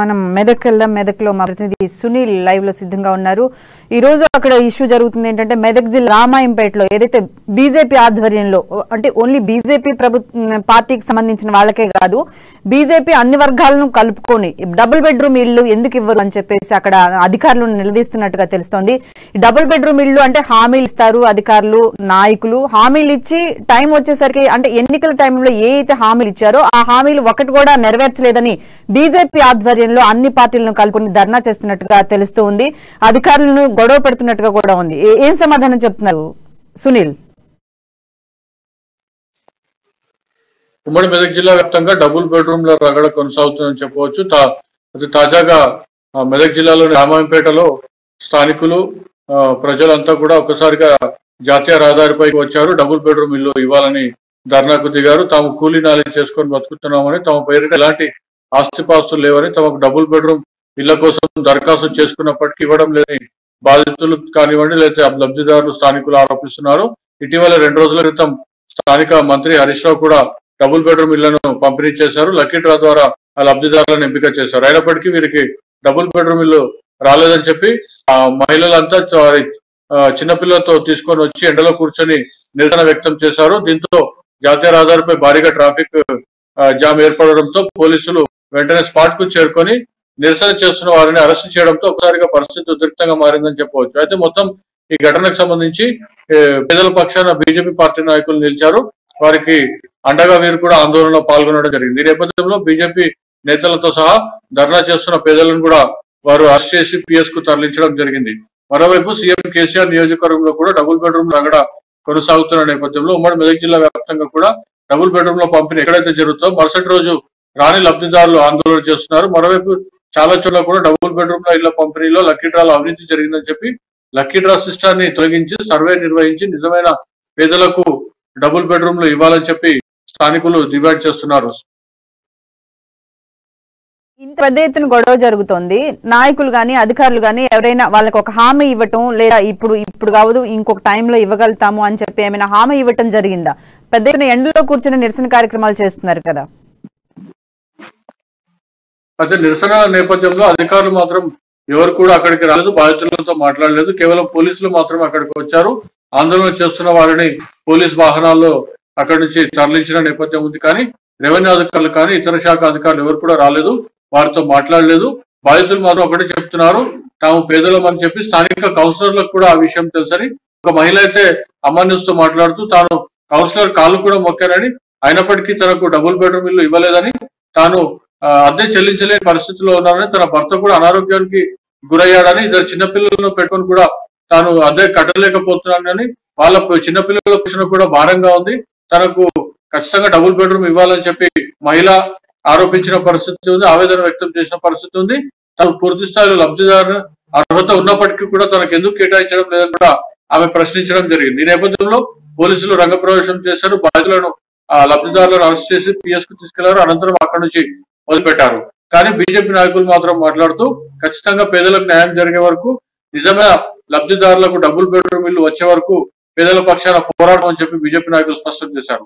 మనం మెదక్ వెళ్దాం. మెదక్లో మా ప్రతినిధి సునీల్ లైవ్ లో సిద్ధంగా ఉన్నారు. ఈ రోజు అక్కడ ఇష్యూ జరుగుతుంది ఏంటంటే మెదక్ జిల్లా రామాయంపేటలో ఏదైతే బీజేపీ ఆధ్వర్యంలో అంటే ఓన్లీ బీజేపీ పార్టీకి సంబంధించిన వాళ్ళకే కాదు బీజేపీ అన్ని వర్గాలను కలుపుకొని డబుల్ బెడ్రూమ్ ఇళ్లు ఎందుకు ఇవ్వరు అని చెప్పేసి అక్కడ అధికారులను నిలదీస్తున్నట్టుగా తెలుస్తోంది. డబుల్ బెడ్రూమ్ ఇళ్లు అంటే హామీలు ఇస్తారు అధికారులు నాయకులు, హామీలు ఇచ్చి టైం వచ్చేసరికి అంటే ఎన్నికల టైంలో ఏ అయితే హామీలు ఇచ్చారో ఆ హామీలు ఒకటి కూడా నెరవేర్చలేదని బీజేపీ ఆధ్వర్యంలో అన్ని పార్టీలను కలుపుకొని ధర్నా చేస్తున్నట్టుగా తెలుస్తూ ఉంది. అధికారులను గొడవ పెడుతున్నట్టుగా కూడా ఉంది. ఏం సమాధానం చెప్తున్నారు సునీల్? ఉమ్మడి మెదక్ జిల్లా వ్యాప్తంగా డబుల్ బెడ్రూమ్ల రగడ కొనసాగుతుందని చెప్పవచ్చు. తాజాగా మెదక్ జిల్లాలోని రామాయంపేటలో స్థానికులు ప్రజలంతా కూడా ఒక్కసారిగా జాతీయ రహదారిపైకి వచ్చారు. డబుల్ బెడ్రూమ్ ఇల్లు ఇవ్వాలని ధర్నాకు దిగారు. తాము కూలీ నాలి చేసుకొని బతుకుతున్నామని, తమ పేరిట ఎలాంటి ఆస్తిపాస్తులు లేవని, తమకు డబుల్ బెడ్రూమ్ ఇళ్ల కోసం దరఖాస్తు చేసుకున్నప్పటికీ ఇవ్వడం లేని బాధితులు కానివ్వండి లేదా లబ్ధిదారులు స్థానికులు ఆరోపిస్తున్నారు. ఇటీవల 2 రోజుల క్రితం స్థానిక మంత్రి హరీష్ రావు కూడా డబుల్ బెడ్రూమ్ ఇళ్లను పంపిణీ చేశారు. లక్కీ డ్రా ద్వారా ఆ లబ్ధిదారులను ఎంపిక చేశారు. అయినప్పటికీ వీరికి డబుల్ బెడ్రూమ్ ఇల్లు రాలేదని చెప్పి ఆ మహిళలంతా చిన్నపిల్లలతో తీసుకొని వచ్చి ఎండలో కూర్చొని నిరసన వ్యక్తం చేశారు. దీంతో జాతీయ రహదారిపై భారీగా ట్రాఫిక్ జామ్ ఏర్పడడంతో పోలీసులు వెంటనే స్పాట్ కు చేరుకొని నిరసన చేస్తున్న వారిని అరెస్ట్ చేయడంతో ఒకసారిగా పరిస్థితి ఉద్రిక్తంగా మారిందని చెప్పవచ్చు. అయితే మొత్తం ఈ ఘటనకు సంబంధించి పేదల పక్షాన బీజేపీ పార్టీ నాయకులు నిలిచారు. వారికి అండగా వీరు కూడా ఆందోళనలో పాల్గొనడం జరిగింది. ఈ నేపథ్యంలో బీజేపీ నేతలతో సహా ధర్నా చేస్తున్న పేదలను కూడా వారు అరెస్ట్ చేసి పిఎస్ కు తరలించడం జరిగింది. మరోవైపు సీఎం కేసీఆర్ నియోజకవర్గంలో కూడా డబుల్ బెడ్రూమ్ రగడ కొనసాగుతున్న నేపథ్యంలో ఉమ్మడి మెదక్ జిల్లా వ్యాప్తంగా కూడా డబుల్ బెడ్రూమ్ లో పంపిణీ ఎక్కడైతే జరుగుతుందో మరుసటి రోజు రాని లబ్ధిదారులు ఆందోళన చేస్తున్నారు. మరోవైపు చాలా చోట్ల కూడా డబుల్ బెడ్రూమ్ లో ఇళ్ల పంపిణీలో లక్కీ డ్రాలో అవినీతి జరిగిందని చెప్పి లక్కీ డ్రా సిస్టాన్ని తొలగించి సర్వే నిర్వహించి నిజమైన పేదలకు డబుల్ బెడ్రూమ్ లో ఇవ్వాలని చెప్పి స్థానికులు డిమాండ్ చేస్తున్నారు. ఇంత పెద్ద ఎత్తున గొడవ జరుగుతోంది. నాయకులు గాని అధికారులు గాని ఎవరైనా వాళ్ళకి ఒక హామీ ఇవ్వటం లేదా ఇప్పుడు కావదు ఇంకొక టైంలో ఇవ్వగలుగుతాము అని చెప్పి ఏమైనా హామీ ఇవ్వటం జరిగిందా? పెద్ద ఎత్తున ఎండలో కూర్చొని నిరసన కార్యక్రమాలు చేస్తున్నారు కదా. అయితే నిరసన నేపథ్యంలో అధికారులు మాత్రం ఎవరు కూడా అక్కడికి రాలేదు, బాధితులతో మాట్లాడలేదు. కేవలం పోలీసులు మాత్రమే అక్కడికి వచ్చారు. ఆందోళన చేస్తున్న వారిని పోలీస్ వాహనాల్లో అక్కడి నుంచి తరలించిన నేపథ్యం ఉంది. కానీ రెవెన్యూ అధికారులు కానీ ఇతర శాఖ అధికారులు ఎవరు కూడా రాలేదు, వారితో మాట్లాడలేదు. బాధితులు మాత్రం ఒకటి చెప్తున్నారు, తాము పేదలం అని చెప్పి. స్థానిక కౌన్సిలర్లకు కూడా ఆ విషయం తెలుసని ఒక మహిళ అయితే అమ్మాన్యూస్ తో మాట్లాడుతూ తాను కౌన్సిలర్ కాళ్ళు కూడా మొక్కానని, అయినప్పటికీ తనకు డబుల్ బెడ్రూమ్ ఇల్లు ఇవ్వలేదని, తాను అద్దె చెల్లించలేని పరిస్థితిలో ఉన్నానని, తన భర్త కూడా అనారోగ్యానికి గురయ్యాడని, ఇద్దరు చిన్నపిల్లలను పెట్టుకొని కూడా తాను అద్దె కట్టలేకపోతున్నానని, వాళ్ళ చిన్నపిల్లల పోషణ కూడా భారంగా ఉంది, తనకు ఖచ్చితంగా డబుల్ బెడ్రూమ్ ఇవ్వాలని చెప్పి మహిళ ఆరోపించిన పరిస్థితి ఉంది, ఆవేదన వ్యక్తం చేసిన పరిస్థితి ఉంది. తను పూర్తి స్థాయిలో లబ్ధిదారు అర్హత ఉన్నప్పటికీ కూడా తనకు ఎందుకు కేటాయించడం లేదని కూడా ఆమె ప్రశ్నించడం జరిగింది. ఈ నేపథ్యంలో పోలీసులు రంగప్రవేశం చేశారు. బాధితులను లబ్ధిదారులను అరెస్ట్ చేసి పిఎస్ కు తీసుకెళ్లారు. అనంతరం అక్కడి నుంచి వదిలిపెట్టారు. కానీ బీజేపీ నాయకులు మాత్రం మాట్లాడుతూ ఖచ్చితంగా పేదలకు న్యాయం జరిగే వరకు, నిజమైన లబ్ధిదారులకు డబుల్ బెడ్రూమ్ ఇల్లు వచ్చే వరకు పేదల పక్షాన పోరాటం అని చెప్పి బీజేపీ నాయకులు స్పష్టం చేశారు.